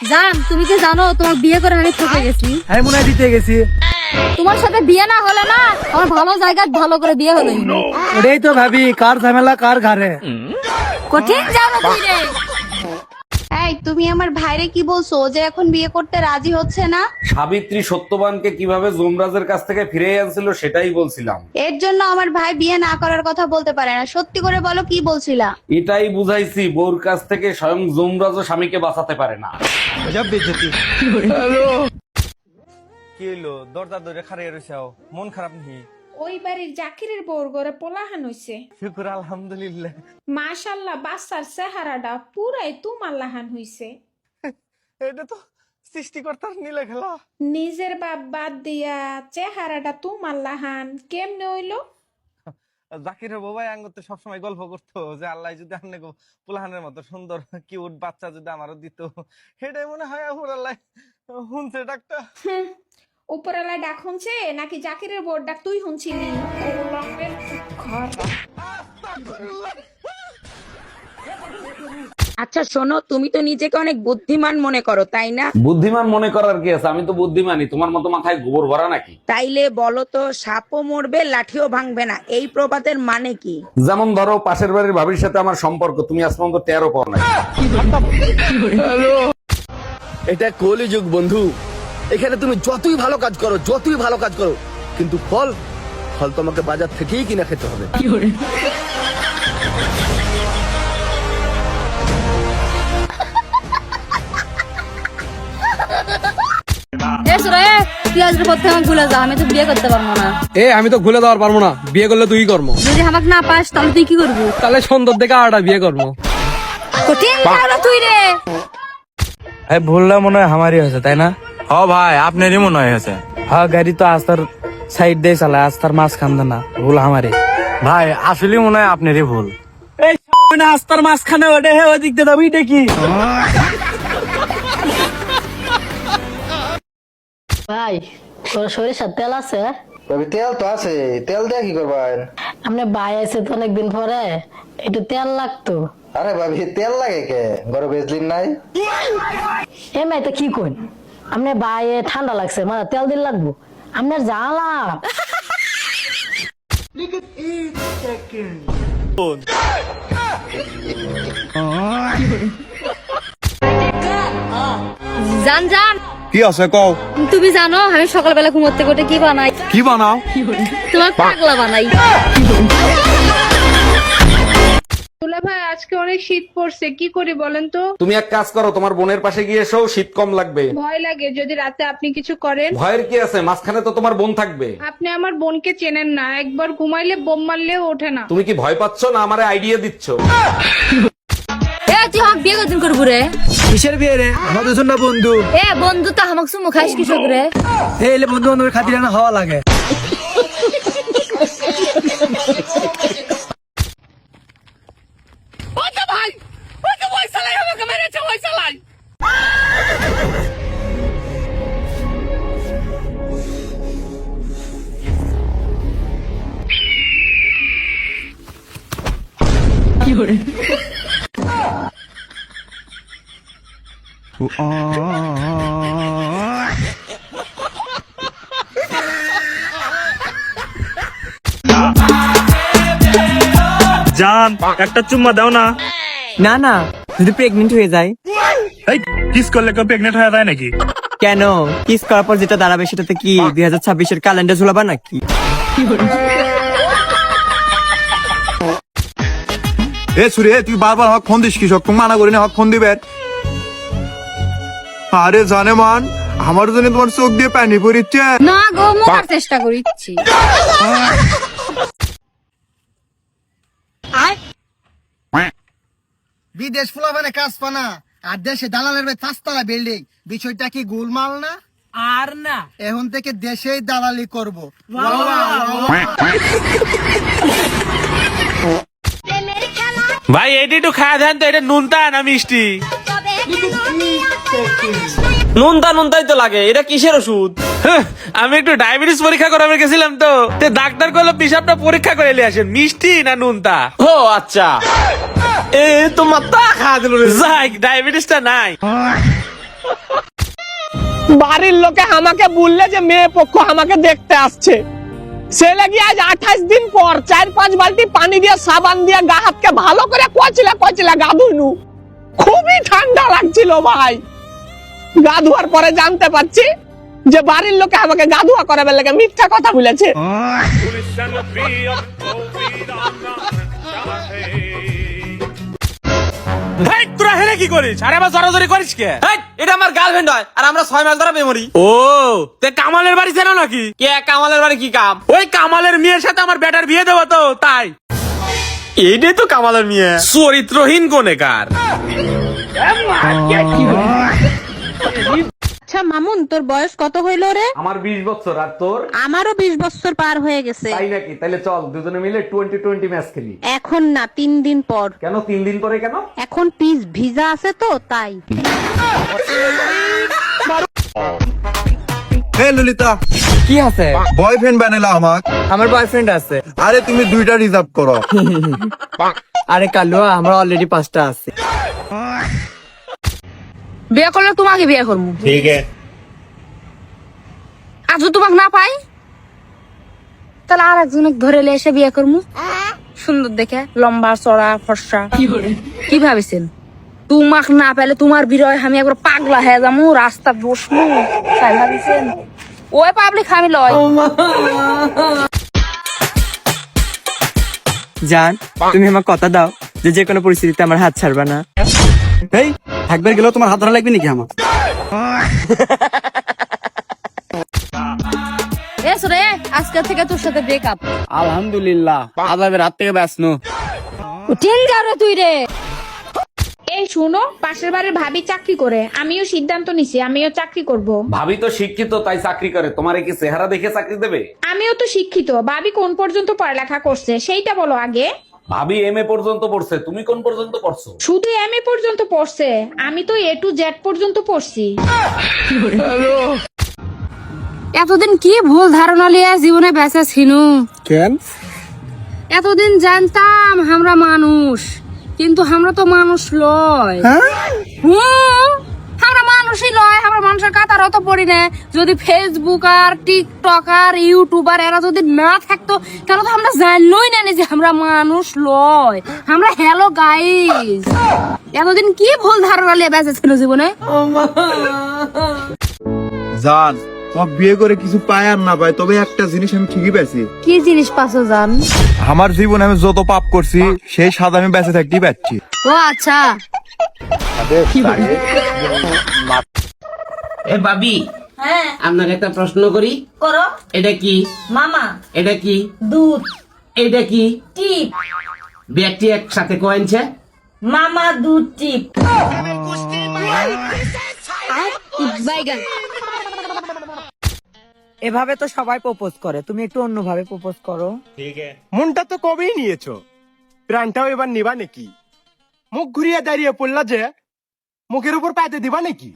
জান, তুমি কি জানো তোমার বিয়ে করে আমি ঠকে গেছি? আমি মনে হয় দিতে গেছি। তোমার সাথে বিয়ে না হলে না আমার ভালো জায়গায় ভালো করে বিয়ে হলো। ওটাই তো ভাবি, কার ঝামেলা কার ঘাড়ে। কঠিন যাবে তুই রে। এই তুমি আমার ভাইরে কি বলছো, ও যে এখন বিয়ে করতে রাজি হচ্ছে না? সাবিত্রী সত্যবানকে কিভাবে যমরাজের কাছ থেকে ফিরে আনছিল সেটাই বলছিলাম। এর জন্য আমার ভাই বিয়ে না করার কথা বলতে পারে না। সত্যি করে বলো, কি বলছিলা? এটাই বুঝাইছি, বউর কাছ থেকে স্বয়ং যমরাজও স্বামীকে বাঁচাতে পারে না। কি হইলো? দরজা ধরে খাড়িয়ে রয়েছে, মন খারাপ নেই? ওই বাড়ির জাকিরের বউর ঘরে পোলাহান হইছে। শুকুর আলহামদুলিল্লাহ। মাশাল্লাহ, বাচ্চার চেহারাটা পুরাই তোমার লাহান হইছে। এটা তো সৃষ্টিকর্তার নীলা খেলা। নিজের বাপ বাদ দিয়া চেহারাটা তোমার লাহান কেমনে হইলো? জাকিরের বাবাই আঙ্গতে সবসময় গল্প করতো যে আল্লাহ যদি আন্নে পুলাহানের মতো সুন্দর কিউট বাচ্চা যদি আমারও দিত, সেটাই মনে হয় আহুর আল্লাহ শুনছে ডাকটা। উপরালায় ডাক শুনছে নাকি জাকিরের বউর ডাক তুই শুনছিলি? ওলঙ্গের ঘর। আচ্ছা শোনো, তুমি তো নিজেকে অনেক বুদ্ধিমান মনে করো, তাই না? বুদ্ধিমান মনে করার কি আছে? আমি তো বুদ্ধিমানই। তোমার মতো মাথায় গোবর ভরা নাকি? তাইলে বলো তো, সাপও মরবে লাঠিও ভাঙবে না, এই প্রবাদের মানে কি? যেমন ধরো, পাশের বাড়ির ভাবির সাথে আমার সম্পর্ক, তুমি আজ পর্যন্ত টেরও পাও না। এটা কলিযুগ বন্ধু। এখানে তুমি যতই ভালো কাজ করো কিন্তু ফল তোমাকে বাজার থেকেই কিনে খেতে হবে। তুই আজকে প্রথমে আমাকে ভুলে যা, আমি তো বিয়ে করতে পারবো না। আমি তো ভুলে দেওয়ার পারবো না, বিয়ে করলে তুই করবো। যদি আমাকে না পাস তাহলে তুই কি করবি? তাহলে সুন্দর দেখে আরেকটা বিয়ে করবো। কঠিন যাবে তুই রে। ভুলটা মনে হয় আমারই হয়েছে, তাই না? হ ভাই, আপনারই মনে হয়েছে। হ্যাঁ, গাড়ি তো আস্তার সাইড দিয়ে চালায়, আস্তার মাছ খান্দে না, ভুল আমারই। ভাই আসলে মনে হয় আপনারই ভুল। এই আস্তার মাঝখানে ওটা হে ওই দিক দিয়ে যাবি, এটা কি? ভাই, তোর সরিষার তেল আছে? তেল তো আছে, তেল দিয়ে কি করবেন? আপনি ভাই আছে তো অনেকদিন পরে, একটু তেল লাগতো। আরে ভাবি, তেল লাগে কে? ঘরে বেচলিন নাই? এ ভাই তো কি কইন, আপনি ভাই ঠান্ডা লাগছে, মানে তেল দিন লাগবো। আপনার জ্বালা। জান জান, কি আছে কও? তুমি জানো আমি সকালবেলা ঘুমোতে ঘুরতে কি বানাই? কি বানাও? তোমার পাগলা বানাই। দুলা ভাই, আজকে অনেক শীত পড়ছে, কি করি বলেন তো? তুমি এক কাজ করো, তোমার বোনের পাশে গিয়ে এসো, শীত কম লাগবে। ভয় লাগে যদি রাতে আপনি কিছু করেন। ভয়ের কি আছে? মাঝখানে তো তোমার বোন থাকবে। আপনি আমার বোনকে চেনেন না, একবার ঘুমাইলে বোম মারলেও ওঠে না। তুমি কি ভয় পাচ্ছ না আমারে আইডিয়া দিচ্ছ? তুই আমাকে বিয়ে কতদিন করবো রে? কিসের বিয়ে রে? আমার দুজন না বন্ধু। বন্ধু তো আমাকে চুমু খাইস কিসব রে? এলে বন্ধু বান্ধবের খাতিরে না হওয়া লাগে। জান, একটা চুম্মা দাও না। না না, যদি প্রেগনেন্ট হয়ে যায়। এই কিস করলে কেউ প্রেগনেন্ট হয়ে যায় নাকি? কেন? কিস করার পর যেটা দাঁড়াবে সেটাতে কি 2026-এর ক্যালেন্ডার ঝুলাবা নাকি? এ সুরে, তুই বারবার হক ফোন দিস কি? সব মানা করি না হক ফোন দিবে। আরে জানে মান, আমার জন্য তোমার চোখ দিয়ে পানি পড়িচ্ছে। না গো, মোকার চেষ্টা করিচ্ছি। বিদেশ ফুলাবানে কাজ পানা, আর দেশে দালালের পাঁচতলা বিল্ডিং, বিষয়টা কি গোলমাল না? আর না, এখন থেকে দেশেই দালালি করবো। ভাই এটি একটু খাওয়া দেন তো, এটা নুনতা না মিষ্টি? নুনতা নুনতাই তো লাগে, এটা কিসের ওষুধ? আমি একটু ডায়াবেটিস পরীক্ষা করাবে গেছিলাম তো, ডাক্তার কইলো পিসাবটা পরীক্ষা করে নিয়ে আসেন, মিষ্টি না নুনতা। ও আচ্ছা, এ তো মাথা খাওয়া দিল রে। যাই, ডায়াবেটিসটা নাই। বাড়ির লোকে আমাকে বললে যে মেয়ে পক্ষ আমাকে দেখতে আসছে, সে লাগি আজ 28 দিন পর 4-5 বালতি পানি দিয়ে সাবান দিয়ে গা হাতকে ভালো করে কচলা গা ধুইনু। খুবই ঠান্ডা লাগছিল ভাই। গা ধোয়ার পরে জানতে পারছি যে বাড়ির লোকে আমাকে গা ধোয়া করাবার লাগে মিথ্যা কথা বলেছে। তোরা হেলে কি করিস? আরে আবার জড়াজড়ি করিস কে? এটা আমার গার্লফ্রেন্ড হয় আর আমরা 6 মাস ধরে মেমোরি। ও তে কামালের বাড়ি ছিল নাকি? কে কামালের বাড়ি কি কাম? ওই কামালের মেয়ের সাথে আমার বেটার বিয়ে দেবো তো তাই। এইটাই তো কামালের মেয়ে। চরিত্রহীন কোনেকার। আচ্ছা মামুন, তোর বয়স কত হইল রে? আমার 20 বছর, আর তোর? আমারও 20 বছর পার হয়ে গেছে। তাই নাকি? তাহলে চল দুজনে মিলে 20-20 ম্যাচ খেলি। এখন না, 3 দিন পর। কেন 3 দিন পরে কেন? এখন পিস ভিজা আছে তো তাই। হে ললিতা, কি আছে? বয়ফ্রেন্ড বানালা আমাক। আমার বয়ফ্রেন্ড আছে। আরে তুমি 2টা রিজার্ভ করো। আরে কালু, আমরা অলরেডি 5টা আছে। বিয়ে করলে তোমাকে বিয়ে করবো। ঠিক আছে। আজ তোমাকে না পাই তাহলে আর একজনে ধরে এসে বিয়ে করবো, সুন্দর দেখে, লম্বা চড়া ফর্সা। কি ভাবিছেন? তোমাক না পেলে তোমার বিরয় আমি একবার পাগলা হয়ে যাবো, রাস্তা বসবো, তাই ভাবিছেন? ওই পাবলিক আমি লয়। জান, তুমি আমার কথা দাও যে যে কোনো পরিস্থিতিতে আমার হাত ছাড়বা না। এই একবার গেলেও তোমার হাত ধরা লাগবে নাকি আমার? রে আজকে থেকে তোর সাথে ব্রেকআপ। আলহামদুলিল্লাহ, আজাবের হাত থেকে বাঁচনো। টেঙ্গা রে তুই রে। এই শুনো, পাশের বাড়ির ভাবি চাকরি করে, আমিও সিদ্ধান্ত নিছি আমিও চাকরি করব। ভাবি তো শিক্ষিত তাই চাকরি করে, তোমারে কি চেহারা দেখে চাকরি দেবে? আমিও তো শিক্ষিত, ভাবি কোন পর্যন্ত পড়ালেখা করছে সেইটা বলো আগে। ভাবি এমএ পর্যন্ত পড়ছে, তুমি কোন পর্যন্ত পড়ছো? শুধু এমএ পর্যন্ত পড়ছে, আমি তো A to Z পর্যন্ত পড়ছি। এতদিন কি ভুল ধারণা লিয়ে জীবনে বেঁচে ছিনু। কেন? এতদিন জানতাম আমরা মানুষ, কিন্তু আমরা তো মানুষ লয়। আমরা মানুষই লয়, আমরা মানুষের কাতার অত পড়ি না। যদি ফেসবুক আর টিকটক আর ইউটিউবার এরা যদি না থাকতো তাহলে তো আমরা জানলই না যে আমরা মানুষ লয়। আমরা হ্যালো গাইস, এতদিন কি ভুল ধারণা লিয়ে বেঁচে ছিল জীবনে। জান, তোমার বিয়ে করে কিছু পায় আর না পায়, তবে একটা জিনিস আমি ঠিকই পেয়েছি। কি জিনিস পাছো জান? আমার জীবনে আমি যত পাপ করছি সেই স্বাদ আমি বেঁচে থাকতেই পাচ্ছি। ও আচ্ছা। এ ভাবি, হ্যাঁ আপনার একটা প্রশ্ন করি। করো। এটা কি? মামা। এটা কি? দুধ। এটা কি? টিপ। ব্যক্তি একসাথে কয়েনছে। মামা দুধ টিপ। বাইগান। এভাবে তো সবাই প্রপোজ করে, তুমি একটু অন্যভাবে প্রপোজ করো। মনটা তো কবেই নিয়েছো, প্রাণটাও এবার নিবা নাকি? মুখ ঘুরিয়ে দাঁড়িয়ে পড়লা যে, মুখের উপর পাইতে দিবা নাকি?